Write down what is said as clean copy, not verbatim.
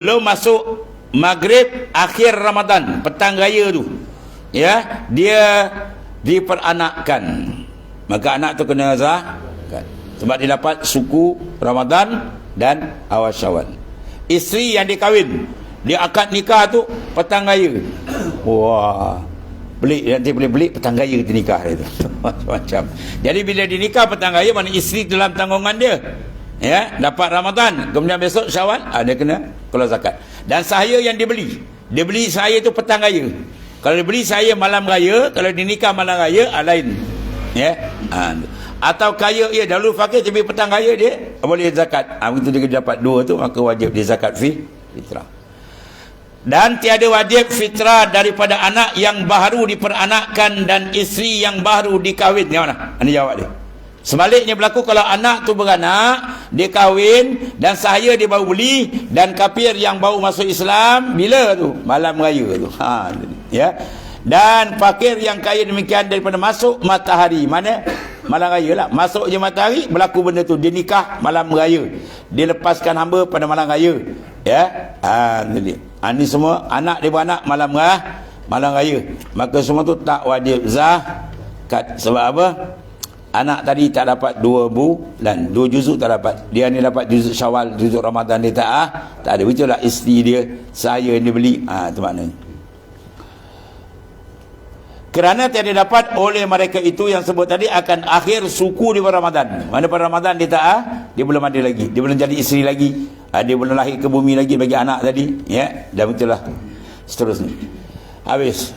Belum masuk maghrib akhir Ramadan, petang raya tu, ya, dia diperanakkan, maka anak tu kena zakat sebab dia dapat suku Ramadan dan awal Syawal. Isteri yang dikahwin, dia akad nikah tu petang raya. Wah, belik, nanti boleh belik petang raya dia nikah dia tu. Macam. Jadi bila dinikah petang raya, mana isteri dalam tanggungan dia, ya, dapat Ramadan, kemudian besok Syawal, dia kena keluar zakat. Dan saya yang dibeli, dia beli saya tu petang raya. Kalau dia beli saya malam raya, kalau dinikah malam raya, lain, ya. Atau kaya ia dahulu fakir tapi petang raya dia boleh zakat. Begitu dia dapat dua tu, maka wajib dia zakat fitrah. Dan tiada wajib fitrah daripada anak yang baru diperanakkan dan isteri yang baru dikahwin. Yang mana? Ini jawab dia. Sebaliknya berlaku kalau anak tu beranak, dia kahwin dan sahaya dia baru beli, dan kafir yang baru masuk Islam bila tu? Malam raya tu. Ya. Dan fakir yang kaya demikian daripada masuk matahari. Mana? Malam raya lah. Masuk je matahari, berlaku benda tu. Dia nikah malam raya. Dia lepaskan hamba pada malam raya. Ya. Ini semua anak dia beranak malam raya. Maka semua tu tak wajib zakat. Sebab apa? Anak tadi tak dapat 2 bulan, 2 juzuk tak dapat. Dia ni dapat juzuk Syawal, juzuk Ramadan dia tak ada. Itulah isteri dia, saya yang dia beli. Itu maknanya. Kerana tiada dapat oleh mereka itu yang sebut tadi akan akhir suku di bulan Ramadan. Mana pada Ramadan dia dia belum ada lagi. Dia belum jadi isteri lagi. Dia belum lahir ke bumi lagi bagi anak tadi. Ya, dan itulah seterusnya. Habis.